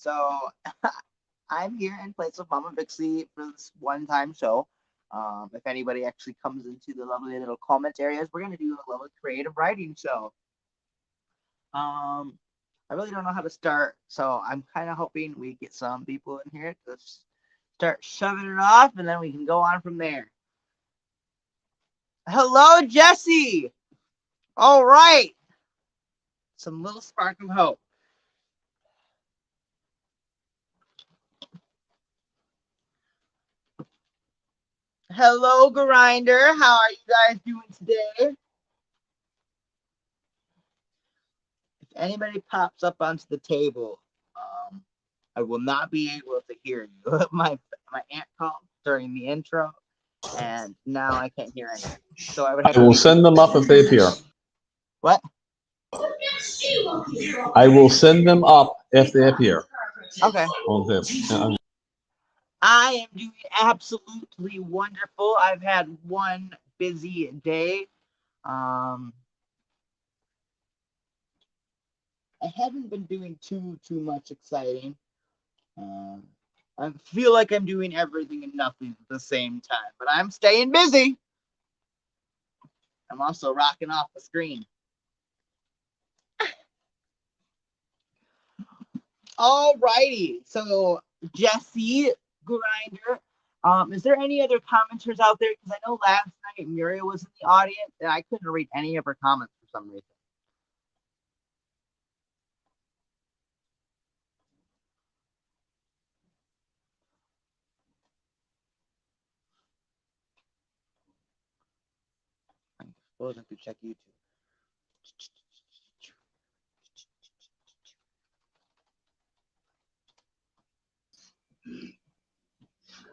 So I'm here in place of Mama Vixie for this one-time show. If anybody actually comes into the lovely little comment areas, we're gonna do a little creative writing show. I really don't know how to start, so I'm kind of hoping we get some people in here to start shoving it off, and then we can go on from there. Hello, Jesse. All right, some little spark of hope. Hello, Grinder. How are you guys doing today? If anybody pops up onto the table, I will not be able to hear you. my aunt called during the intro, and now I can't hear anything. So I would have. I will send them up if they appear. What? I will send them up if they appear. Okay. I am doing absolutely wonderful. I've had one busy day. I haven't been doing too much exciting. I feel like I'm doing everything and nothing at the same time, but I'm staying busy. I'm also rocking off the screen. All righty. So Jesse, Grinder, is there any other commenters out there? Because I know last night Muriel was in the audience and I couldn't read any of her comments for some reason. I suppose I could check YouTube.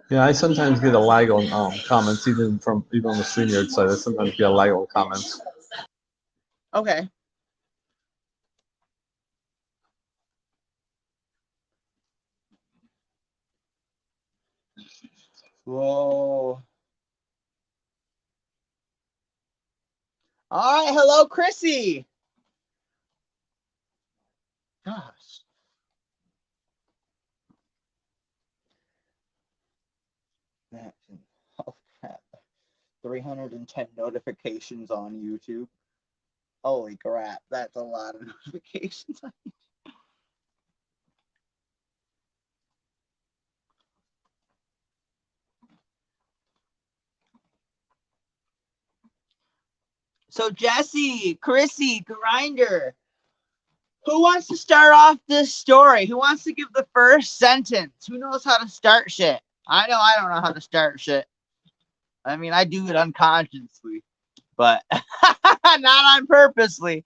Yeah, I sometimes get a lag on comments, even on the StreamYard side. I sometimes get a lag on comments. Okay. Whoa. All right. Hello, Chrissy. Gosh. Oh, crap. 310 notifications on YouTube. Holy crap. That's a lot of notifications. So Jesse, Chrissy, Grinder, who wants to start off this story? Who wants to give the first sentence? Who knows how to start shit? I know I don't know how to start shit. I mean, I do it unconsciously, but not on purposely.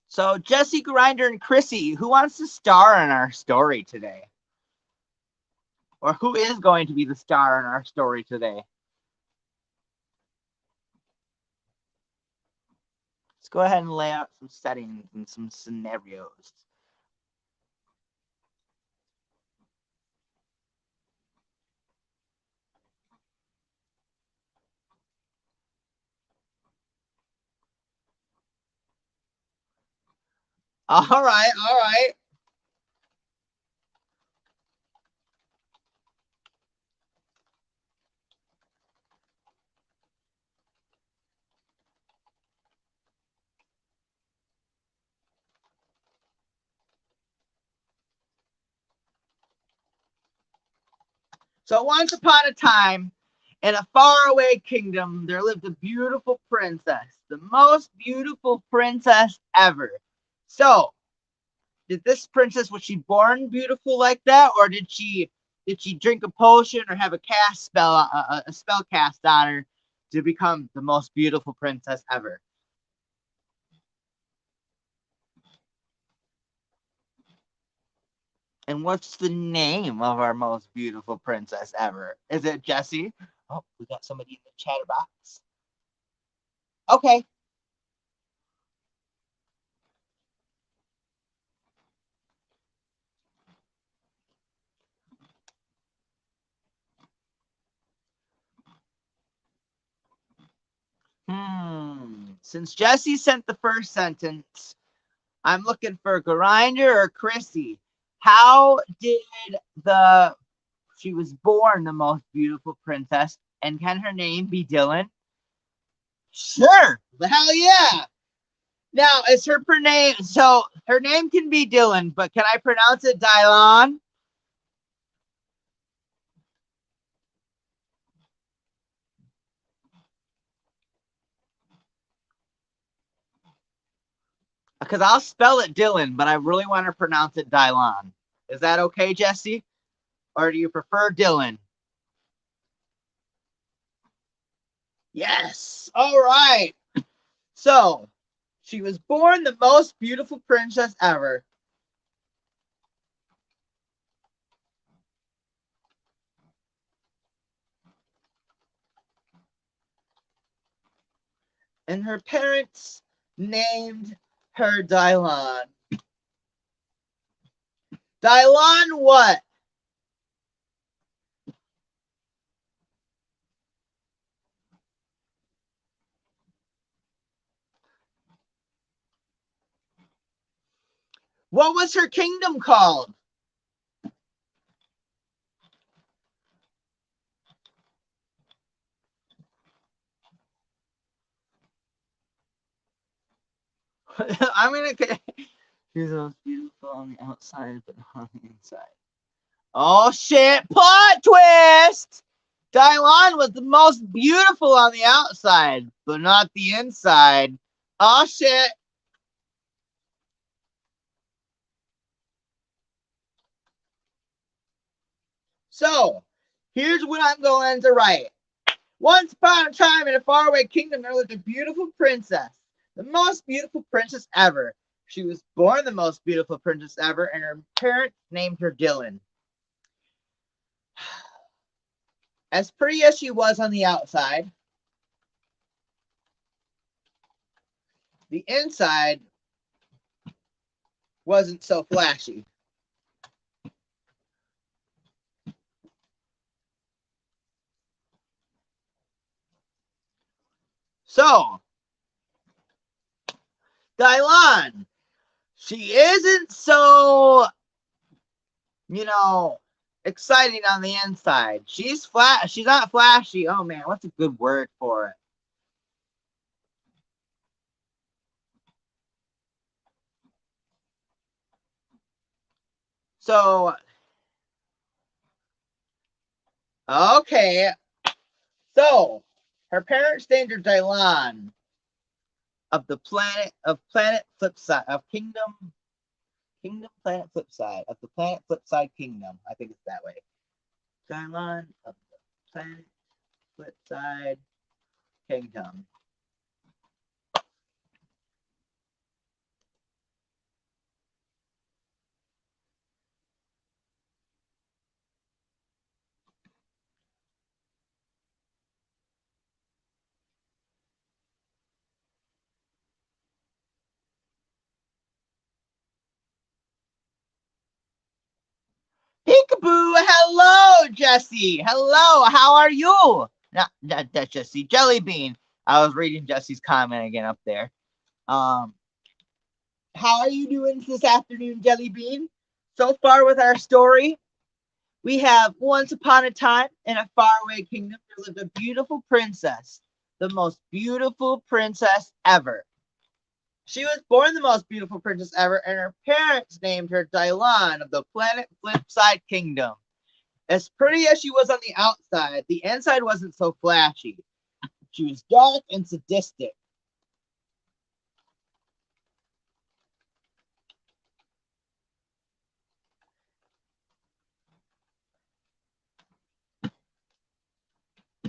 So Jesse, Grinder, and Chrissy, who wants to star in our story today? Or who is going to be the star in our story today? Let's go ahead and lay out some settings and some scenarios. All right, all right. So once upon a time, in a faraway kingdom, there lived a beautiful princess, the most beautiful princess ever. So, did this princess, was she born beautiful like that, or did she drink a potion or have a cast spell, a spell cast on her to become the most beautiful princess ever? And what's the name of our most beautiful princess ever? Is it Jessie? Oh, we got somebody in the chatter box. Okay. Since Jesse sent the first sentence, I'm looking for Grinder or Chrissy. How did she was born the most beautiful princess, and can her name be Dylan? Sure, the hell yeah. Now, is her name, so her name can be Dylan, but can I pronounce it Dylan? Because I'll spell it Dylan, but I really want to pronounce it Dylan. Is that okay, Jesse? Or do you prefer Dylan? Yes. All right. So, she was born the most beautiful princess ever. And her parents named her Dylan. Dylan what? What was her kingdom called? I'm gonna. She's the most beautiful on the outside, but not on the inside. Oh shit! Plot twist. Dylan was the most beautiful on the outside, but not the inside. Oh shit! So, here's what I'm going to write. Once upon a time in a faraway kingdom, there lived a beautiful princess, the most beautiful princess ever. She was born the most beautiful princess ever, and her parents named her Dylan. As pretty as she was on the outside, the inside wasn't so flashy. So, Dylan, she isn't so, exciting on the inside. She's flat. She's not flashy. Oh man, what's a good word for it? So, okay. So, her parents named her Dylan of the planet Flipside of Kingdom planet Flipside of the planet Flipside Kingdom. I think it's that way. Dylan of the planet Flipside Kingdom. Peekaboo! Hello, Jesse. Hello, how are you? Not that's Jesse. Jellybean. I was reading Jesse's comment again up there. How are you doing this afternoon, Jellybean? So far with our story, we have once upon a time in a faraway kingdom there lived a beautiful princess, the most beautiful princess ever. She was born the most beautiful princess ever, and her parents named her Dylan of the planet Flipside Kingdom. As pretty as she was on the outside, the inside wasn't so flashy. She was dark and sadistic.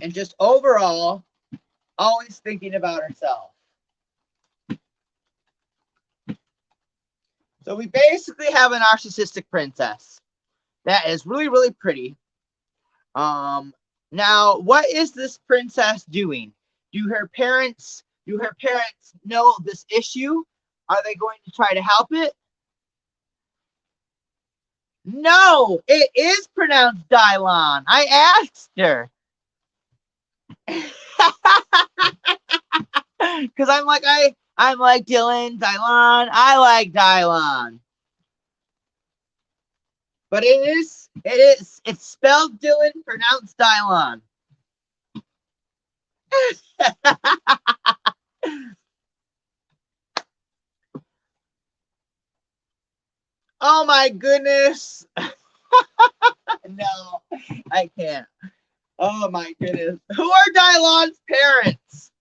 And just overall, always thinking about herself. So we basically have a narcissistic princess that is really, really pretty. Now, what is this princess doing? Do her parents know this issue? Are they going to try to help it? No, it is pronounced Dylan. I asked her. Because I'm like Dylan, Dylon. I like Dylon. But it's spelled Dylan, pronounced Dylon. Oh my goodness. No, I can't. Oh my goodness. Who are Dylon's parents?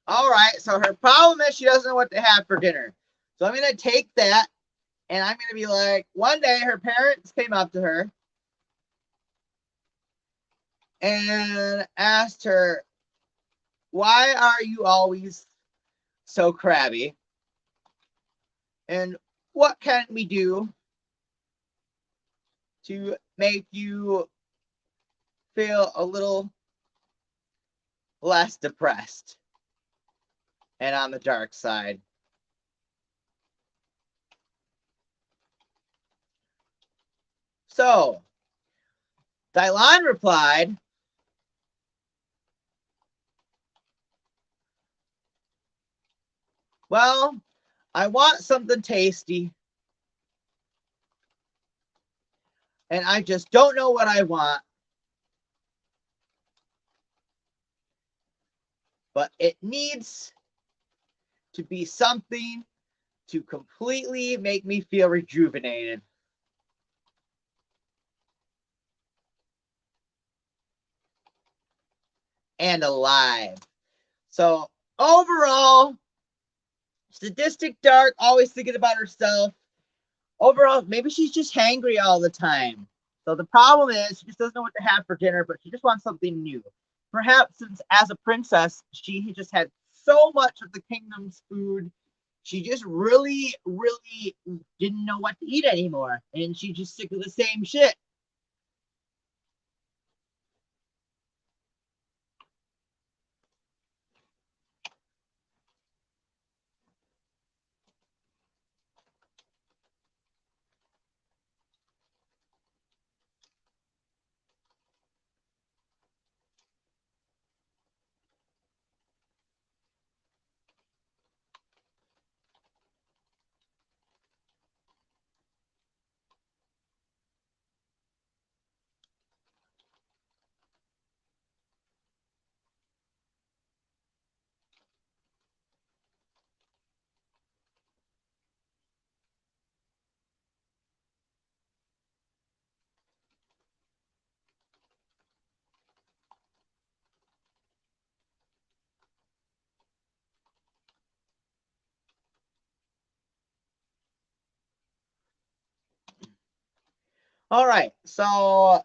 All right, so her problem is she doesn't know what to have for dinner. So I'm going to take that and I'm going to be like, one day her parents came up to her and asked her, why are you always so crabby? And what can we do to make you feel a little less depressed and on the dark side? So, Dylon replied, well, I want something tasty, and I just don't know what I want. But it needs to be something to completely make me feel rejuvenated. And alive. So overall, sadistic dark, always thinking about herself. Overall, maybe she's just hangry all the time. So the problem is she just doesn't know what to have for dinner, but she just wants something new. Perhaps since as a princess, she just had so much of the kingdom's food, she just really, really didn't know what to eat anymore. And she just sick of the same shit. All right, so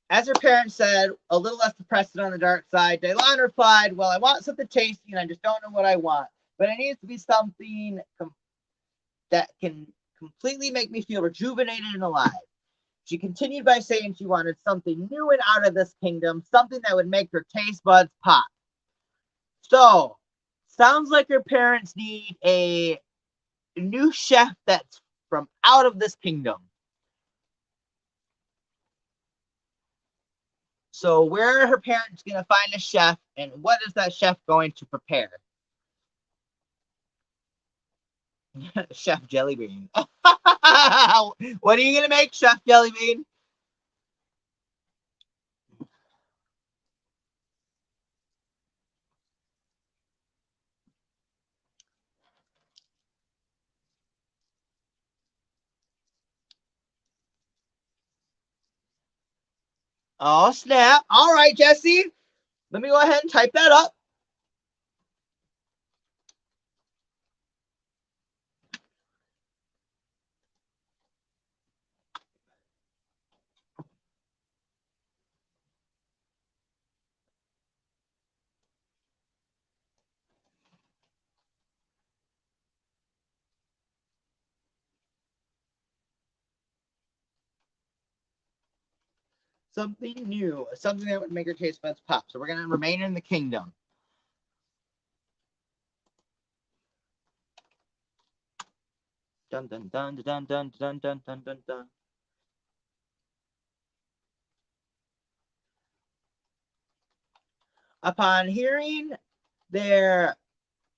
as her parents said, a little less depressed on the dark side, Daylon replied, well, I want something tasty and I just don't know what I want. But it needs to be something that can completely make me feel rejuvenated and alive. She continued by saying she wanted something new and out of this kingdom, something that would make her taste buds pop. So, sounds like her parents need a new chef that's from out of this kingdom. So where are her parents going to find a chef, and what is that chef going to prepare? Chef Jellybean. What are you going to make, Chef Jellybean? Oh, snap. All right, Jesse. Let me go ahead and type that up. Something new, something that would make your taste buds pop. So we're going to remain in the kingdom. Dun dun dun dun dun dun dun dun dun dun. Upon hearing their,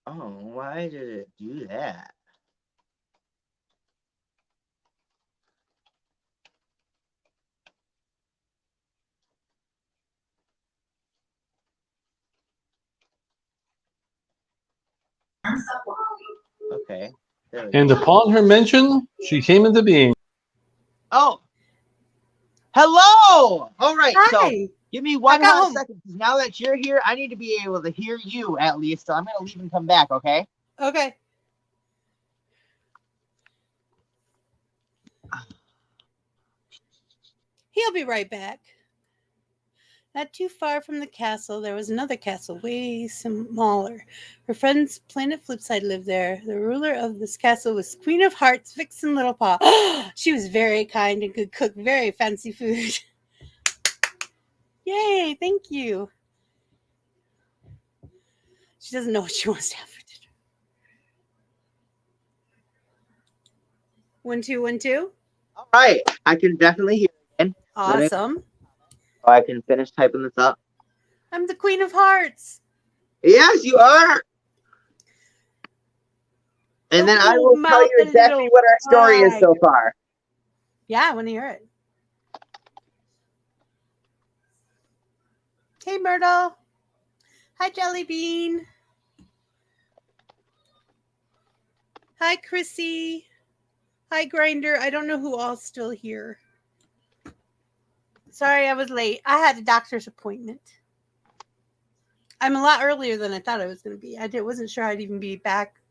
oh, why did it do that? Okay. And upon her mention, she came into being. Oh, hello. All right. Hi. So give me one got hot home. second. Now that you're here, I need to be able to hear you at least. So I'm going to leave and come back. Okay. Okay. He'll be right back. Not too far from the castle, there was another castle, way smaller. Her friend's planet Flipside lived there. The ruler of this castle was Queen of Hearts, Vixen Littlepaw. She was very kind and could cook very fancy food. Yay, thank you. She doesn't know what she wants to have for dinner. 1 2 1 2. All right. I can definitely hear again. Awesome. So I can finish typing this up. I'm the Queen of Hearts. Yes, you are. And then I will tell you exactly what our story is so far. Yeah, I want to hear it. Hey, Myrtle. Hi, Jellybean. Hi, Chrissy. Hi, Grinder. I don't know who all's still here. Sorry, I was late. I had a doctor's appointment. I'm a lot earlier than I thought I was going to be. I wasn't sure I'd even be back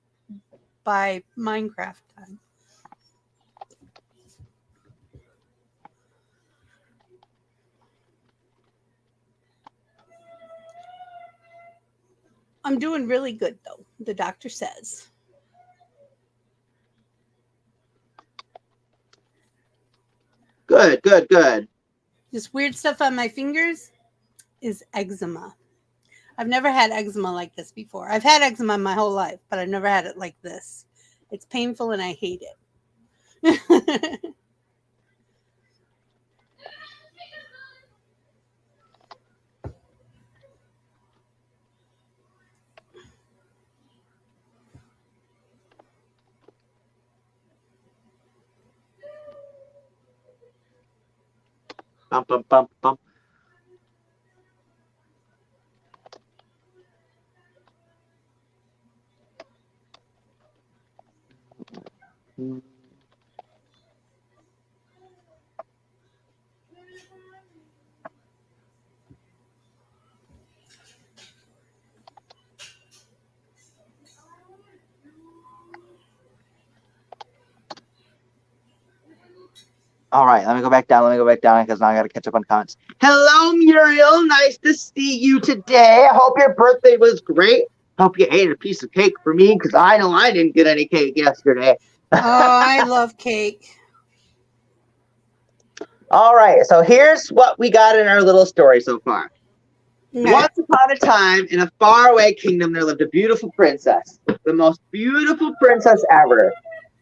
by Minecraft time. I'm doing really good, though, the doctor says. Good, good, good. This weird stuff on my fingers is eczema. I've never had eczema like this before. I've had eczema my whole life, but I've never had it like this. It's painful and I hate it. Bum, bum, bum, bum. All right, let me go back down. Because now I got to catch up on comments. Hello, Muriel. Nice to see you today. I hope your birthday was great. Hope you ate a piece of cake for me because I know I didn't get any cake yesterday. Oh, I love cake. All right, so here's what we got in our little story so far. Okay. Once upon a time, in a faraway kingdom, there lived a beautiful princess. The most beautiful princess ever.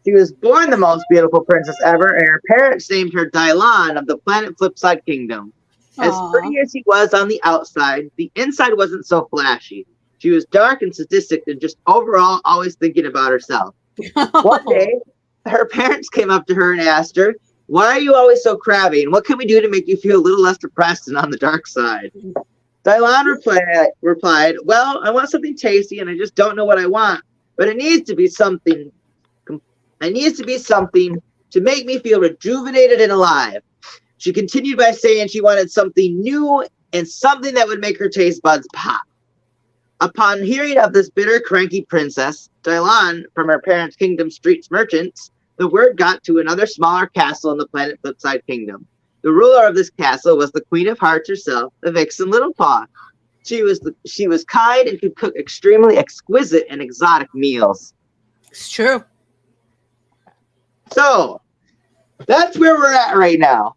She was born the most beautiful princess ever, and her parents named her Czarzhan of the planet Flipside Kingdom. As pretty as she was on the outside, the inside wasn't so flashy. She was dark and sadistic and just overall always thinking about herself. One day, her parents came up to her and asked her, "Why are you always so crabby, and what can we do to make you feel a little less depressed and on the dark side?" Czarzhan replied, "Well, I want something tasty, and I just don't know what I want, but it needs to be something. It needs to be something to make me feel rejuvenated and alive." She continued by saying she wanted something new and something that would make her taste buds pop. Upon hearing of this bitter, cranky princess, Czarzhan, from her parents' kingdom streets merchants, the word got to another smaller castle in the planet Flipside Kingdom. The ruler of this castle was the Queen of Hearts herself, the Vixen Littlepaw. She was kind and could cook extremely exquisite and exotic meals. It's true. So, that's where we're at right now.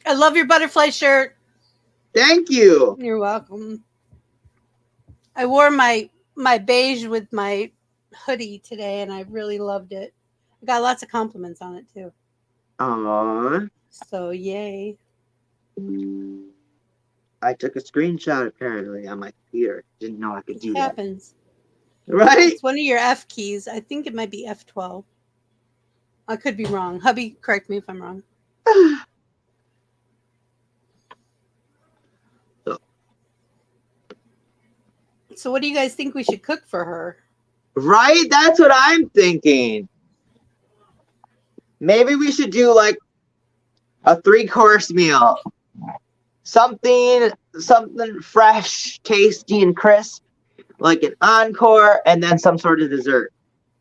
I love your butterfly shirt. Thank you. You're welcome. I wore my beige with my hoodie today, and I really loved it. I got lots of compliments on it, too. Aww. So, yay. I took a screenshot, apparently, on my computer. Didn't know I could do It happens. that. Right? It's one of your F keys. I think it might be F12. I could be wrong. Hubby, correct me if I'm wrong. So what do you guys think we should cook for her? Right? That's what I'm thinking. Maybe we should do like a 3-course meal. Something fresh, tasty, and crisp. Like an encore and then some sort of dessert.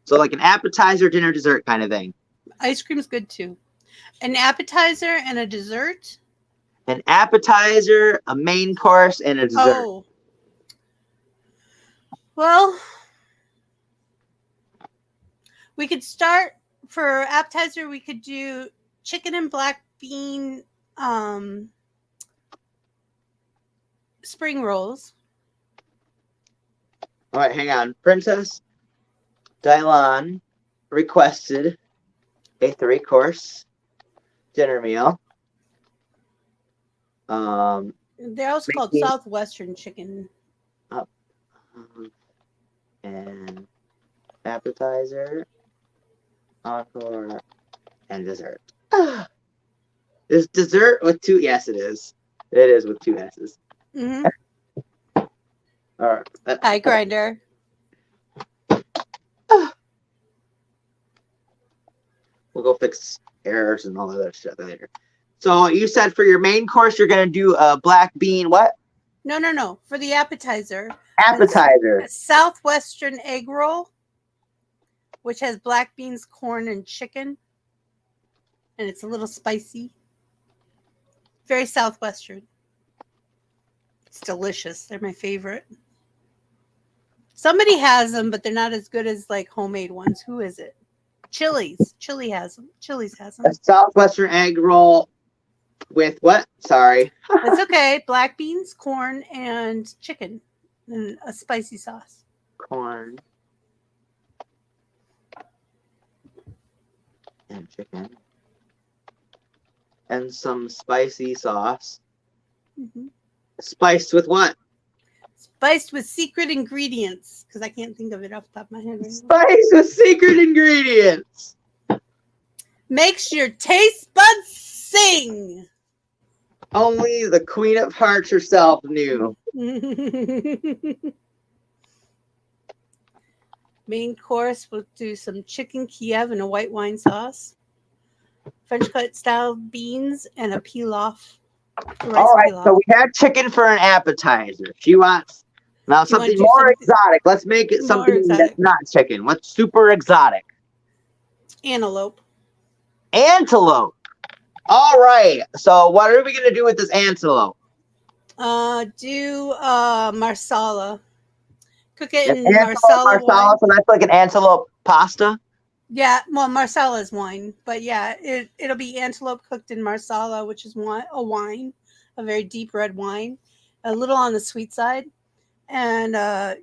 So like an appetizer, dinner, dessert kind of thing. Ice cream's good too. An appetizer and a dessert? An appetizer, a main course, and a dessert. Oh. Well, we could start for appetizer. We could do chicken and black bean spring rolls. All right, hang on. Princess Czarzhan requested a 3-course dinner meal. They're also called Southwestern chicken. And appetizer, encore, and dessert. Is dessert with 2? Yes, it is. It is with 2 S's. Mm-hmm. All right. Hi, grinder. We'll go fix errors and all that other stuff later. So you said for your main course, you're going to do a black bean what? No. For the appetizer. Appetizer. A Southwestern egg roll, which has black beans, corn, and chicken. And it's a little spicy. Very Southwestern. It's delicious. They're my favorite. Somebody has them, but they're not as good as like homemade ones. Who is it? Chili's. Chili's has them. A Southwestern egg roll with what? Sorry. It's okay. Black beans, corn, and chicken. And a spicy sauce. Corn. And chicken. And some spicy sauce. Mm-hmm. Spiced with what? Spiced with secret ingredients. Because I can't think of it off the top of my head right now. Spiced with secret ingredients. Makes your taste buds sing. Only the Queen of Hearts herself knew. Main course, we'll do some chicken Kiev and a white wine sauce. French cut style beans and a pilaf. All right, so we had chicken for an appetizer. She wants now something more exotic. Let's make it something that's not chicken. What's super exotic? Antelope. Antelope. All right. So what are we going to do with this antelope? Do marsala. Cook it in marsala wine. So that's like an antelope pasta? Yeah, well, marsala is wine. But yeah, it'll be antelope cooked in marsala, which is a wine, a very deep red wine, a little on the sweet side. And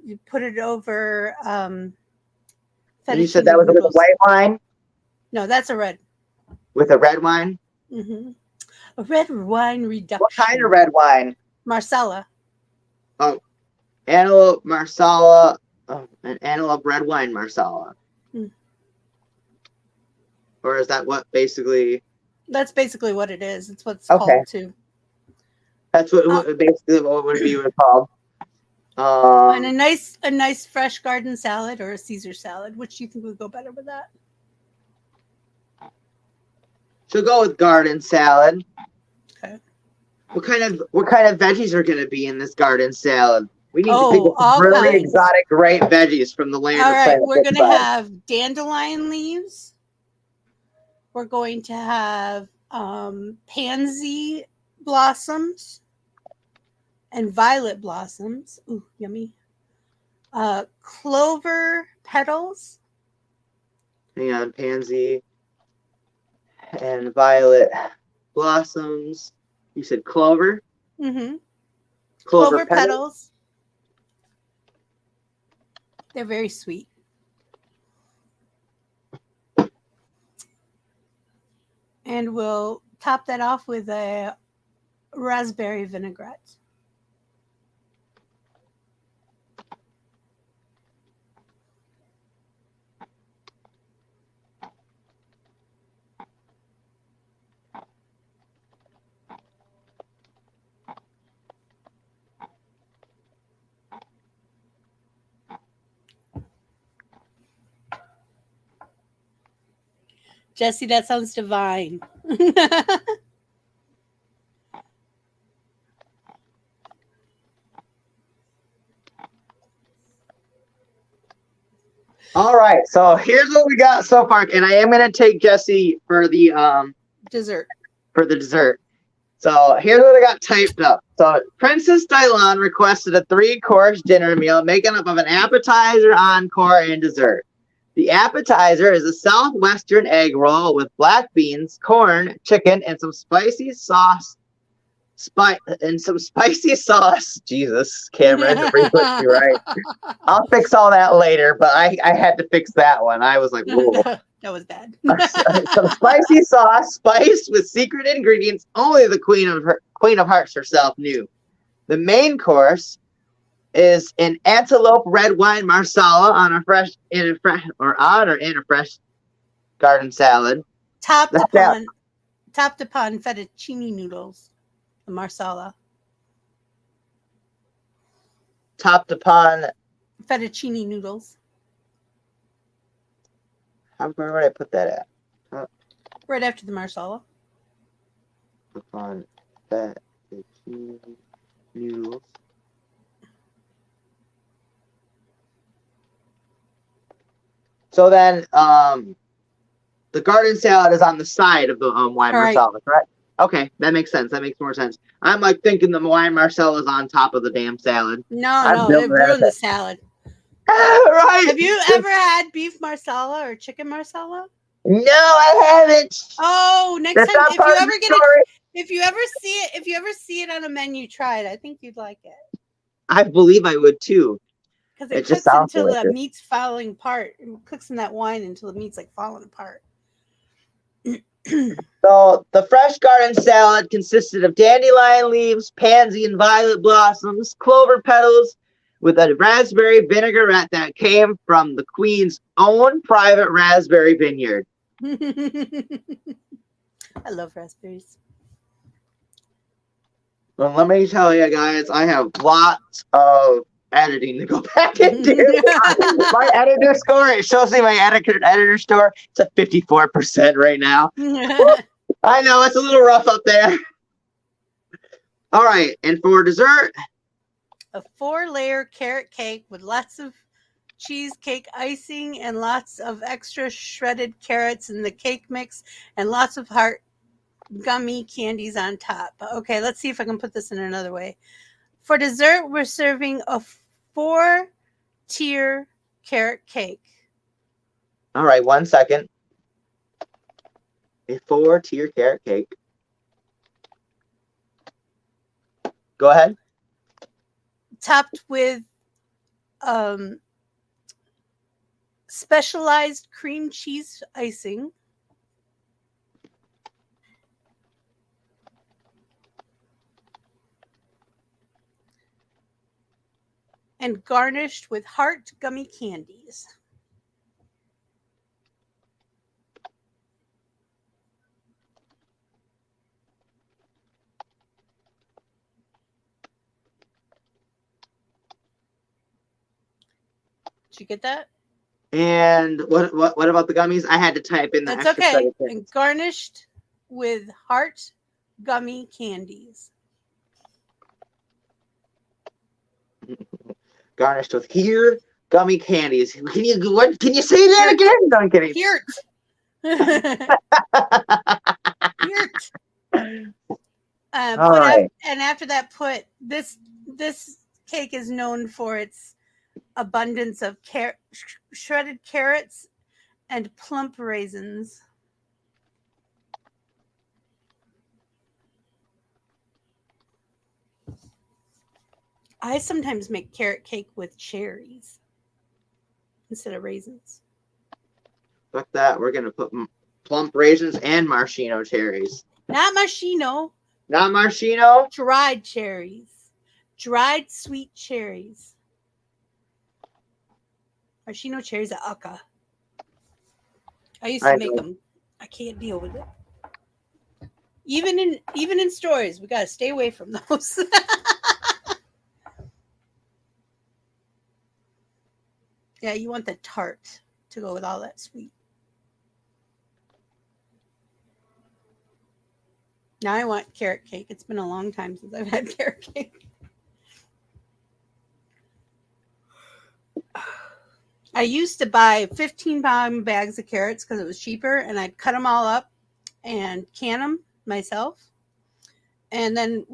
you put it over and you said that was with a white wine? No, that's a red. With a red wine? Mm-hmm. A red wine reduction. What kind of red wine? Marsala. Oh, antelope marsala. Oh, an antelope red wine marsala. Mm. Or is that what basically? That's basically what it is. It's what it's called too. That's what basically what would be called. And a nice fresh garden salad or a Caesar salad. Which do you think would go better with that? So go with garden salad. What kind of veggies are going to be in this garden salad? We need to think of some all really kinds. exotic, great veggies from the land All of right, Planet we're going to Flipside. have dandelion leaves. We're going to have pansy blossoms and violet blossoms. Ooh, yummy. Clover petals. Hang on, pansy and violet blossoms. You said clover? Mm-hmm. Clover petals? Petals. They're very sweet. And we'll top that off with a raspberry vinaigrette. Jesse, that sounds divine. All right, so here's what we got so far, and I am going to take Jesse for the Dessert. dessert. So here's what I got typed up. So Princess Dylan requested a 3-course dinner meal, making up of an appetizer, encore, and dessert. The appetizer is a southwestern egg roll with black beans, corn, chicken, and some spicy sauce. Jesus, Cameron, reflex me right. I'll fix all that later, but I had to fix that one. I was like, whoa. That was bad. Some spicy sauce spiced with secret ingredients only the Queen of Hearts herself knew. The main course is an antelope red wine marsala on a fresh garden salad. Topped upon fettuccine noodles. The marsala. Topped upon fettuccine noodles. Where would I put that at? Right after the marsala. Upon fettuccine noodles. So then, the garden salad is on the side of the wine marsala, correct? Okay, that makes sense. That makes more sense. I'm like thinking the wine marsala is on top of the damn salad. No, it ruined the salad. Right. Have you ever had beef marsala or chicken marsala? No, I haven't. Oh, next time if you ever see it on a menu, try it. I think you'd like it. I believe I would too. Because it cooks until the meat's falling apart. It cooks in that wine until the meat's like falling apart. So the fresh garden salad consisted of dandelion leaves, pansy and violet blossoms, clover petals, with a raspberry vinaigrette that came from the Queen's own private raspberry vineyard. I love raspberries. Well, let me tell you guys, I have lots of editing to go back and do. My editor score, it shows me my editor score. It's at 54% right now. I know, it's a little rough up there. All right, and for dessert, a 4-layer carrot cake with lots of cheesecake icing and lots of extra shredded carrots in the cake mix and lots of heart gummy candies on top. Okay, let's see if I can put this in another way. For dessert, we're serving a 4-tier carrot cake. All right, 1 second. A 4-tier carrot cake. Go ahead. Topped with specialized cream cheese icing. And garnished with heart gummy candies. Did you get that? And what about the gummies? I had to type in the That's okay. And garnished with heart gummy candies. garnished with here gummy candies. Can you say that again? No, I'm kidding. All right. And after that, put this cake is known for its abundance of shredded carrots and plump raisins. I sometimes make carrot cake with cherries instead of raisins. Fuck that. We're going to put plump raisins and maraschino cherries. Not maraschino. Not maraschino? Dried cherries. Dried sweet cherries. Maraschino cherries are ucka. I used to make them. I can't deal with it. Even in stores, we got to stay away from those. Yeah, you want the tart to go with all that sweet. Now I want carrot cake. It's been a long time since I've had carrot cake. I used to buy 15-pound bags of carrots because it was cheaper, and I'd cut them all up and can them myself. And then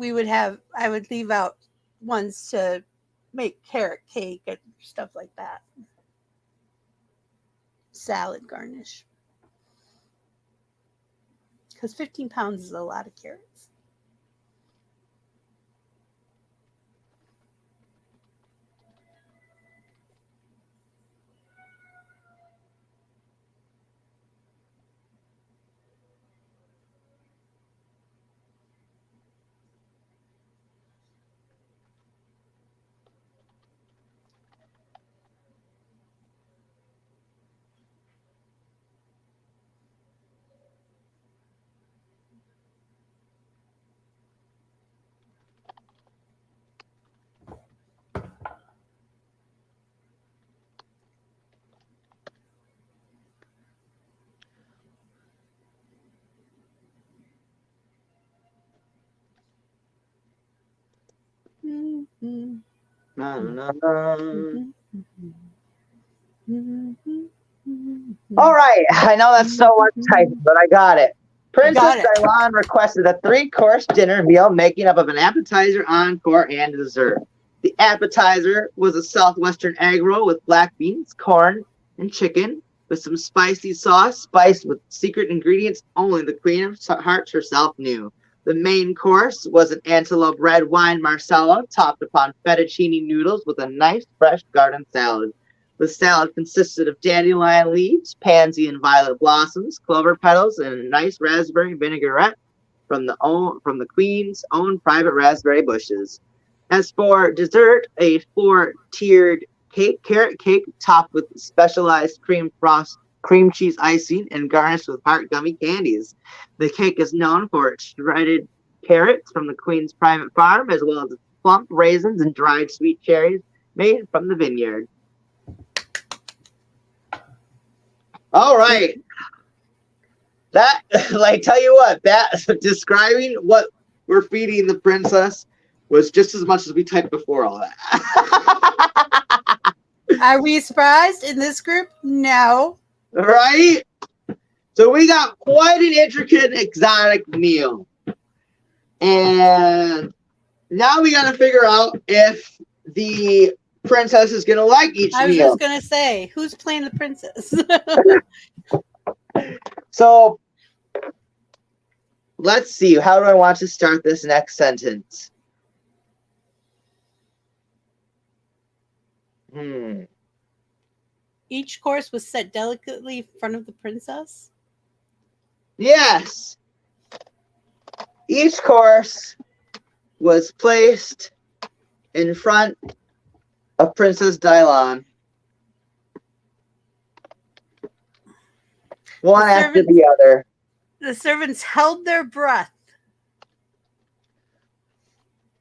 I would leave out ones to make carrot cake and stuff like that. Salad garnish. Because 15 pounds is a lot of carrots. Mm-hmm. All right. I know that's so much typing, but I got it. Princess Czarzhan requested a 3-course dinner meal making up of an appetizer, encore, and dessert. The appetizer was a southwestern egg roll with black beans, corn, and chicken, with some spicy sauce spiced with secret ingredients only the Queen of Hearts herself knew. The main course was an antelope red wine marsala topped upon fettuccine noodles with a nice fresh garden salad. The salad consisted of dandelion leaves, pansy and violet blossoms, clover petals, and a nice raspberry vinaigrette from the Queen's own private raspberry bushes. As for dessert, a 4-tiered carrot cake topped with specialized cream cheese icing and garnished with heart gummy candies. The cake is known for its shredded carrots from the Queen's private farm, as well as its plump raisins and dried sweet cherries made from the vineyard. All right. That, like, tell you what, that describing what we're feeding the princess was just as much as we typed before all that. Are we surprised in this group? No. Right? So we got quite an intricate, exotic meal. And now we got to figure out if the princess is going to like each meal. I was just going to say, who's playing the princess? So, let's see. How do I want to start this next sentence? Each course was set delicately in front of the princess? Yes. Each course was placed in front of Princess Czarzhan. One after the other. The servants held their breath.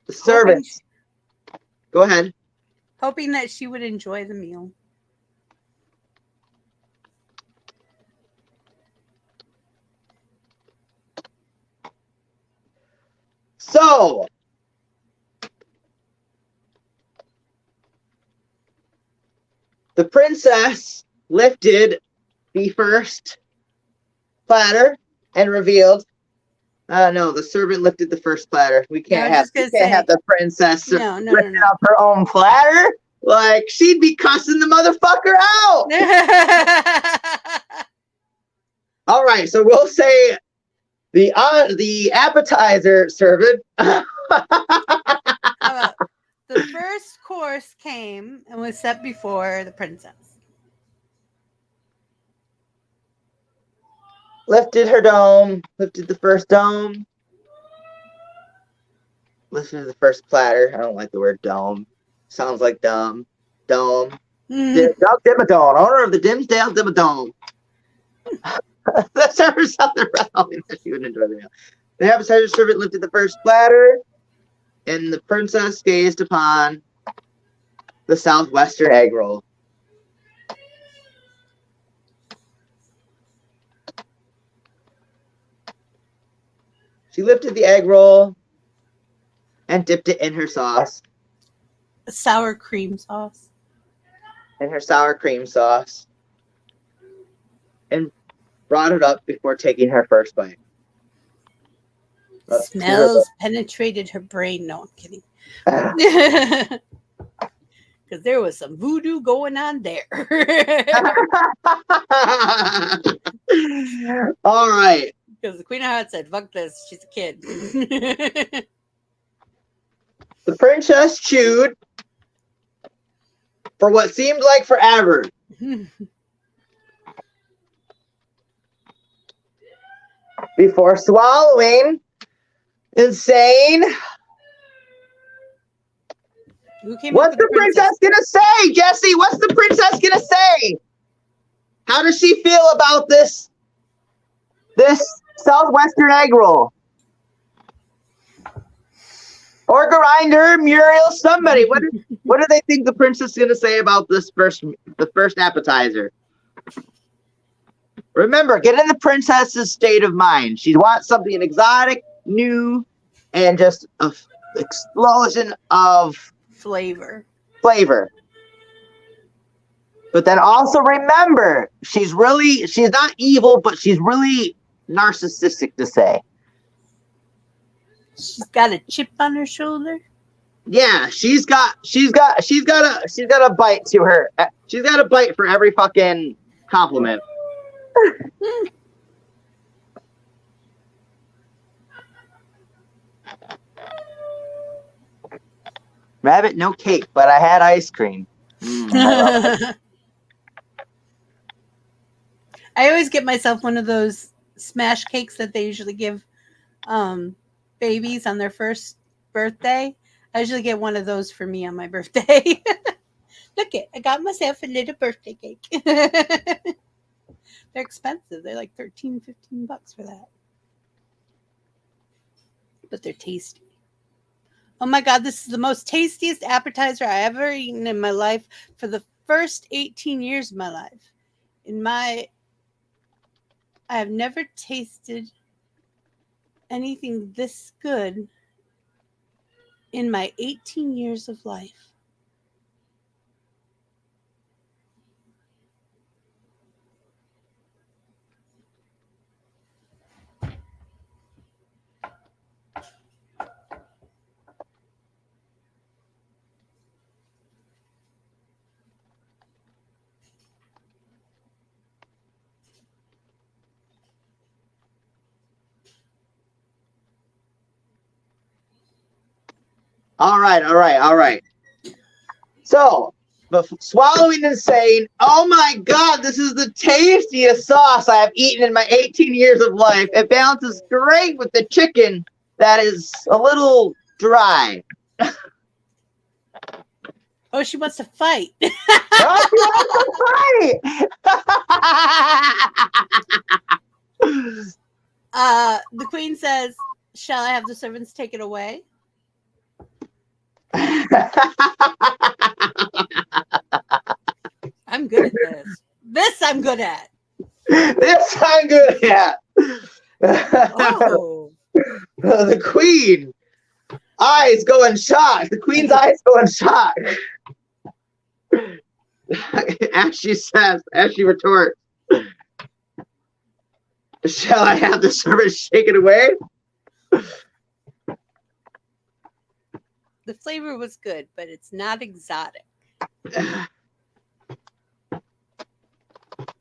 The servants. Go ahead. Hoping that she would enjoy the meal. So, princess lifted the first platter and revealed. No, the servant lifted the first platter. We can't have the princess lifting up her own platter. Like, she'd be cussing the motherfucker out. All right, so we'll say the appetizer servant. The first course came and was set before the princess. Lifted her dome, lifted the first dome, lifted the first platter. I don't like the word dome. Sounds like dumb. Dome. Dimmadome, owner of the Dimsdale Dimmadome. The servant something wrong. She wouldn't enjoy the meal. The appetizer servant lifted the first platter, and the princess gazed upon the southwestern egg roll. She lifted the egg roll and dipped it in her sauce. Sour cream sauce. In her sour cream sauce. And brought it up before taking her first bite. Smells penetrated her brain. No, I'm kidding. Because there was some voodoo going on there. All right. Because the Queen of Hearts said, fuck this, she's a kid. The princess chewed for what seemed like forever. Before swallowing, insane. What's the princess gonna say, Jesse? What's the princess gonna say? How does she feel about this southwestern egg roll? Or Grinder, Muriel, somebody. What do they think the princess is gonna say about the first appetizer? Remember, get in the princess's state of mind. She wants something exotic, new, and just an explosion of flavor. But then also remember, she's not evil, but she's really narcissistic to say. She's got a chip on her shoulder. Yeah, she's got a bite to her. She's got a bite for every fucking compliment. Rabbit, no cake, but I had ice cream. I always get myself one of those smash cakes that they usually give babies on their first birthday. I usually get one of those for me on my birthday. Look I got myself a little birthday cake. They're expensive. They're like $13, $15 for that. But they're tasty. Oh my God, this is the most tastiest appetizer I ever eaten in my life for the first 18 years of my life. I have never tasted anything this good in my 18 years of life. All right. So, swallowing and saying, oh my God, this is the tastiest sauce I have eaten in my 18 years of life. It balances great with the chicken that is a little dry. Oh, she wants to fight. Oh, she wants to fight! The queen says, shall I have the servants take it away? I'm good at this. This I'm good at. Oh. The queen eyes going shocked. The queen's eyes going shocked. As she retorts, shall I have the servant shaken away? The flavor was good, but it's not exotic.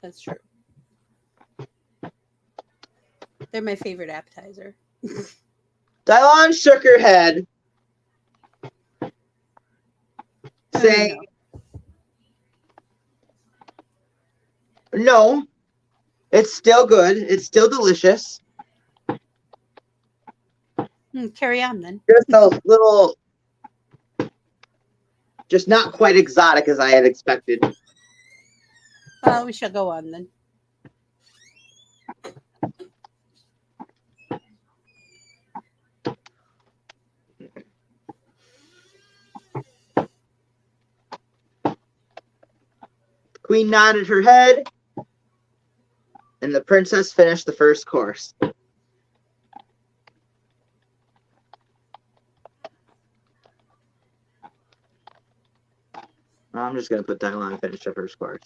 That's true. They're my favorite appetizer. Dylon shook her head, saying, no, it's still good. It's still delicious. Carry on then. Just a little, just not quite exotic as I had expected. Well, we shall go on then. The queen nodded her head, and the princess finished the first course. I'm just going to put Dylon finish the first course.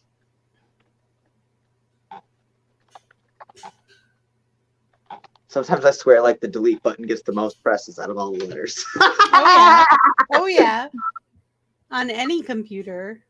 Sometimes I swear like the delete button gets the most presses out of all the letters. Oh, yeah. Oh, yeah. On any computer.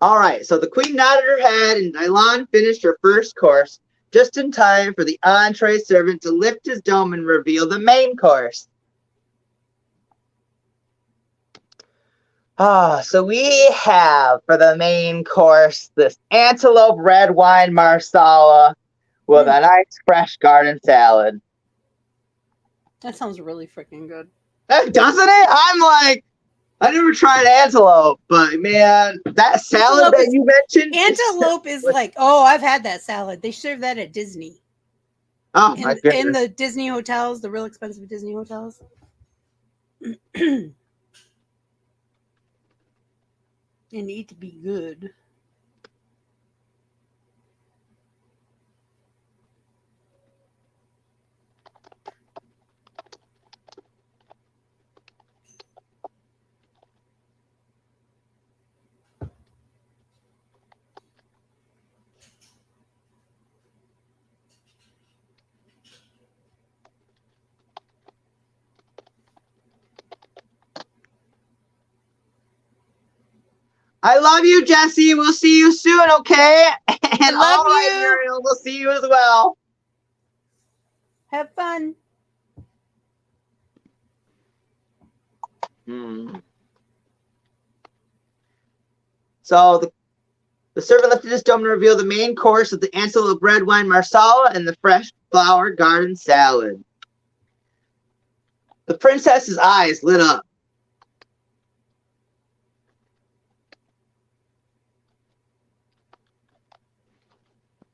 All right, so the queen nodded her head, and Dylon finished her first course just in time for the entree servant to lift his dome and reveal the main course. So we have for the main course this antelope red wine marsala with a nice fresh garden salad. That sounds really freaking good. Doesn't it? I'm like, I never tried antelope, but man, that salad that you mentioned. Antelope is like, oh, I've had that salad. They serve that at Disney. Oh my goodness. In the Disney hotels, the real expensive Disney hotels. And need to be good. I love you, Jesse. We'll see you soon, okay? And love all right, you. Muriel, we'll see you as well. Have fun. So the servant lifted his dome to reveal the main course of the antelope red wine marsala and the fresh flower garden salad. The princess's eyes lit up.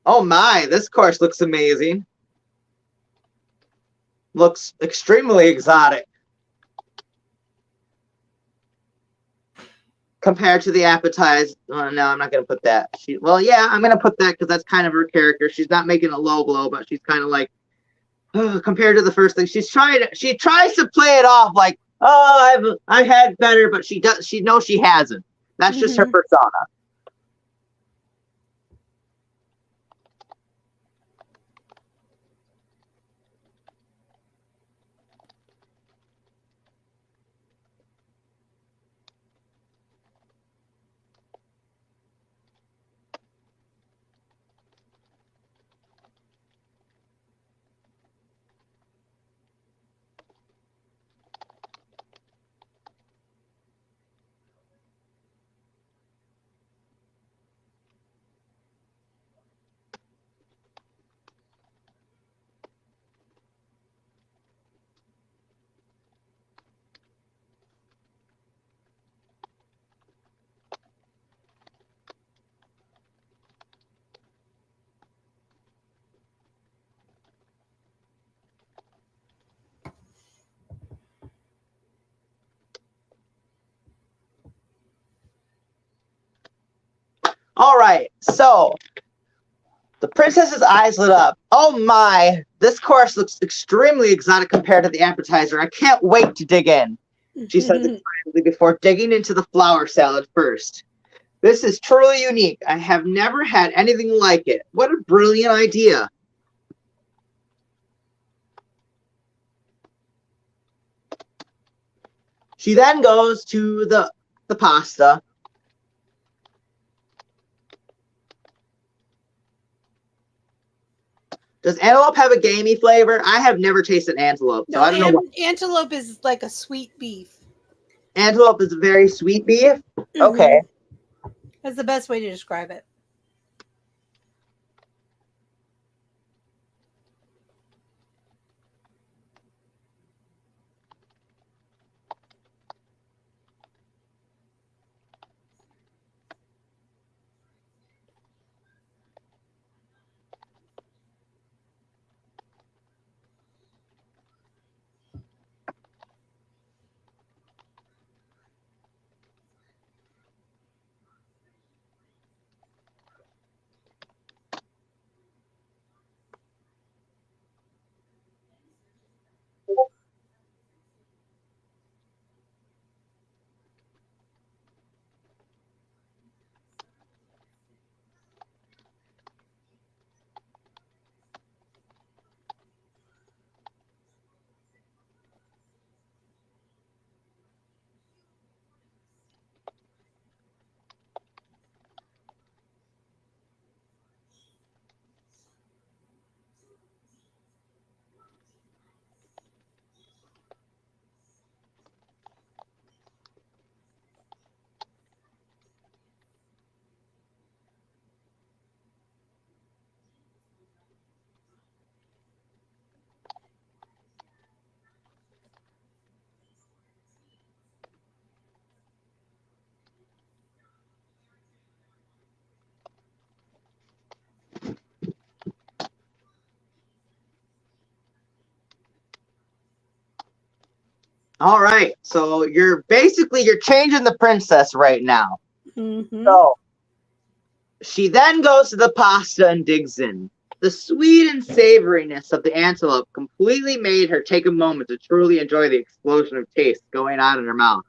Oh my, this course looks amazing. Looks extremely exotic. Compared to the appetizer. Oh, no, I'm not going to put that. Well, yeah, I'm going to put that because that's kind of her character. She's not making a low blow, but she's kind of like, compared to the first thing. She tries to play it off like, oh, I've had better, but she knows she hasn't. That's just her persona. right, so the princess's eyes lit up. Oh my, this course looks extremely exotic compared to the appetizer. I can't wait to dig in, she said excitedly before digging into the flower salad first. This is truly unique. I have never had anything like it. What a brilliant idea. She then goes to the pasta. Does antelope have a gamey flavor? I have never tasted antelope, so No, I don't know what. antelope is like a sweet beef. Antelope is a very sweet beef? Okay. That's the best way to describe it. All right. So you're changing the princess right now. So she then goes to the pasta and digs in. The sweet and savoriness of the antelope completely made her take a moment to truly enjoy the explosion of taste going on in her mouth.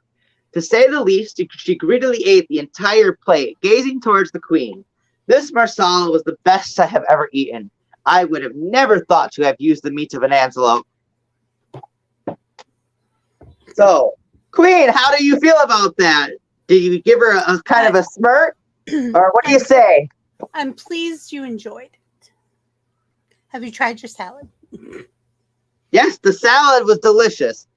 To say the least, she greedily ate the entire plate, gazing towards the queen. This marsala was the best I have ever eaten. I would have never thought to have used the meat of an antelope. So, Queen, how do you feel about that? Do you give her a kind of a smirk? Or what do you say? I'm pleased you enjoyed it. Have you tried your salad? Yes, the salad was delicious.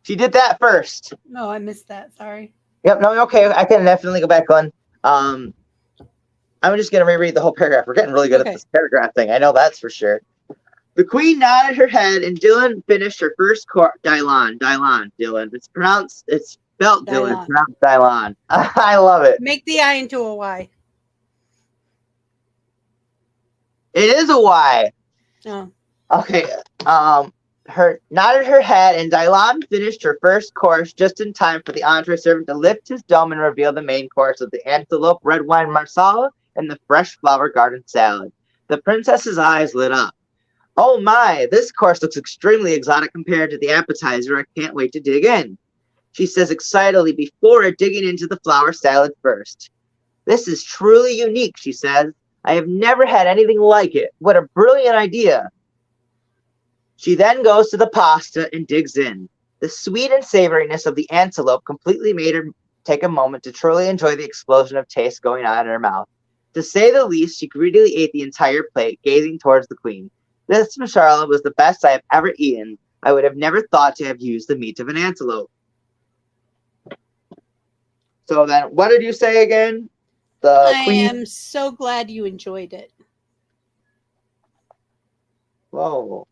She did that first. No, I missed that. Sorry. Yep, no, okay. I can definitely go back on. I'm just going to reread the whole paragraph. We're getting really good at this paragraph thing. I know that's for sure. The queen nodded her head, and Dylan finished her first course. Dylan. It's spelled Dylan, pronounced Dylan. I love it. Make the I into a Y. It is a Y. Oh. Okay. Her nodded her head, and Dylan finished her first course just in time for the entree servant to lift his dome and reveal the main course of the antelope red wine marsala and the fresh flower garden salad. The princess's eyes lit up. Oh my, this course looks extremely exotic compared to the appetizer. I can't wait to dig in, she says excitedly before digging into the flower salad first. This is truly unique, she says. I have never had anything like it. What a brilliant idea. She then goes to the pasta and digs in. The sweet and savoriness of the antelope completely made her take a moment to truly enjoy the explosion of taste going on in her mouth. To say the least, she greedily ate the entire plate, gazing towards the queen. This marsala was the best I have ever eaten. I would have never thought to have used the meat of an antelope. So then, what did you say again? I am so glad you enjoyed it. Whoa.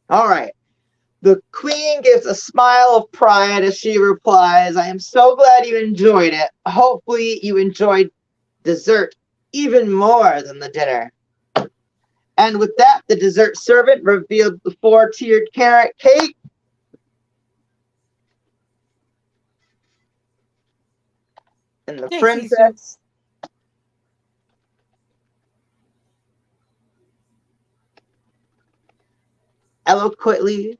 All right. The queen gives a smile of pride as she replies, I am so glad you enjoyed it. Hopefully you enjoyed dessert even more than the dinner. And with that, the dessert servant revealed the 4-tiered carrot cake. And the princess eloquently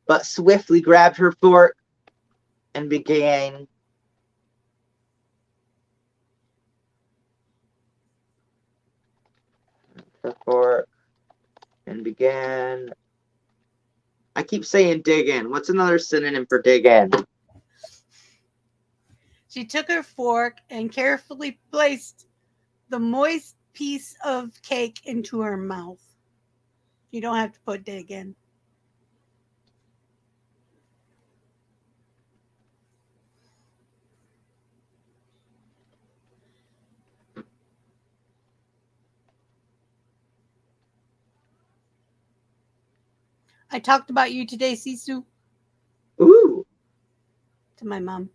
but swiftly grabbed her fork and began her fork and began. I keep saying dig in. What's another synonym for dig in? She took her fork and carefully placed the moist piece of cake into her mouth. You don't have to put dig in. I talked about you today, Sisu. Ooh. To my mom.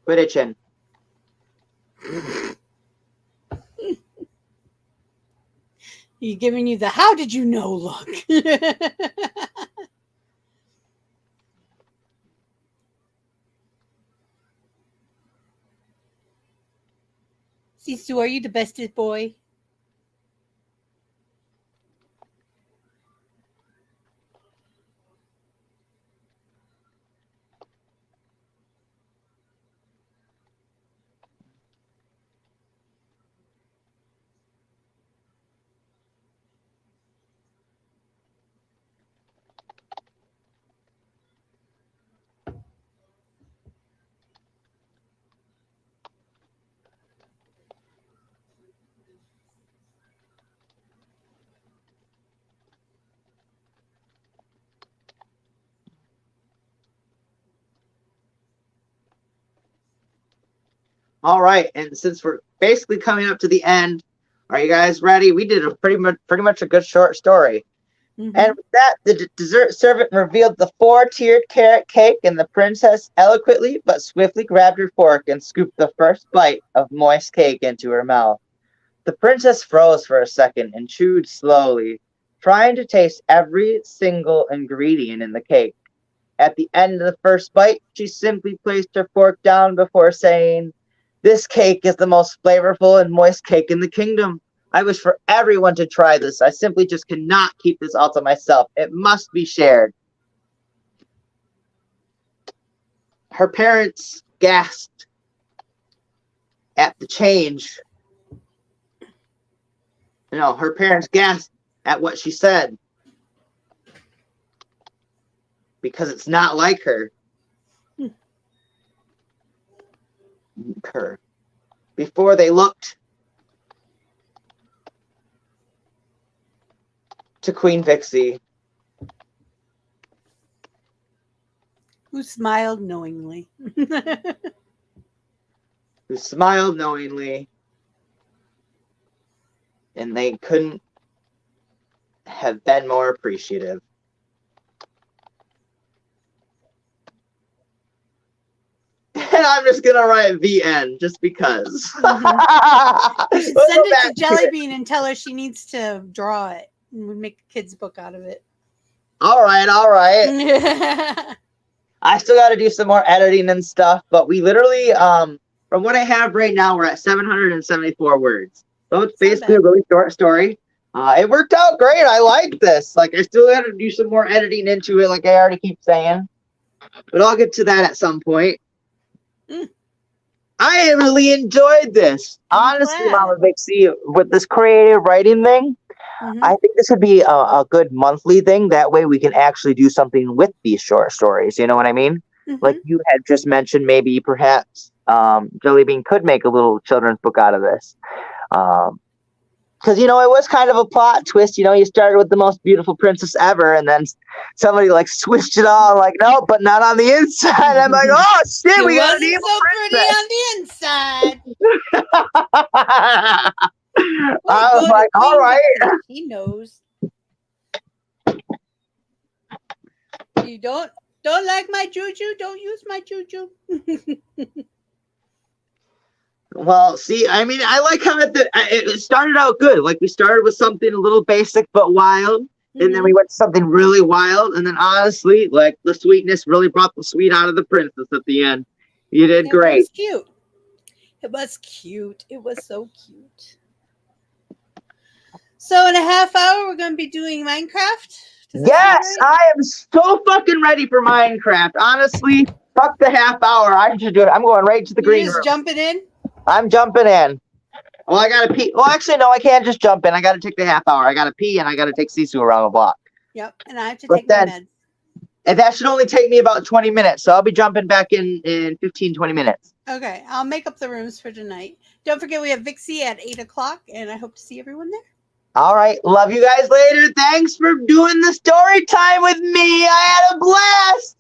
Quit itching. He's giving you the how did you know look. Sisu, are you the bestest boy? All right, and since we're basically coming up to the end, are you guys ready? We did a pretty much a good short story. Mm-hmm. And with that, the dessert servant revealed the 4-tiered carrot cake, and the princess eloquently but swiftly grabbed her fork and scooped the first bite of moist cake into her mouth. The princess froze for a second and chewed slowly, trying to taste every single ingredient in the cake. At the end of the first bite, she simply placed her fork down before saying, This cake is the most flavorful and moist cake in the kingdom. I wish for everyone to try this. I simply just cannot keep this all to myself. It must be shared. Her parents gasped at the change. No, her parents gasped at what she said. Because it's not like her. Before they looked to Queen Vixie, Who smiled knowingly. who smiled knowingly, and they couldn't have been more appreciative. And I'm just gonna write the end just because. You should send it to Jellybean and tell her she needs to draw it and we make a kid's book out of it. All right. I still got to do some more editing and stuff, but we literally, from what I have right now, we're at 774 words. So it's basically a really short story. It worked out great. I like this. Like, I still got to do some more editing into it, like I already keep saying. But I'll get to that at some point. I really enjoyed this. Honestly, Mama Vixie, with this creative writing thing, I think this would be a good monthly thing. That way we can actually do something with these short stories. You know what I mean? Like you had just mentioned, maybe perhaps Jellybean could make a little children's book out of this. Because, you know, it was kind of a plot twist. You know, you started with the most beautiful princess ever, and then somebody like switched it all, like, no, but not on the inside. I'm like, oh shit, we got an evil princess. So pretty on the inside. I was like, all right. He knows. You don't like my juju? Don't use my juju. Well, see, I mean, I like how it started out good. Like, we started with something a little basic but wild, and then we went to something really wild, and then honestly, like, the sweetness really brought the sweet out of the princess at the end. You did great. It was cute. It was cute. It was so cute. So in a half hour, we're going to be doing Minecraft. Yes, I am so fucking ready for Minecraft. Honestly, fuck the half hour. I should do it. I'm going right to the green room. Jumping in? I'm jumping in. Well, I gotta pee. Well, actually, no, I can't just jump in. I gotta take the half hour. I gotta pee, and I gotta take Sisu around the block. Yep, and I have to take my meds. And that should only take me about 20 minutes, so I'll be jumping back in 15, 20 minutes. Okay, I'll make up the rooms for tonight. Don't forget, we have Vixie at 8 o'clock, and I hope to see everyone there. All right, love you guys later. Thanks for doing the story time with me. I had a blast.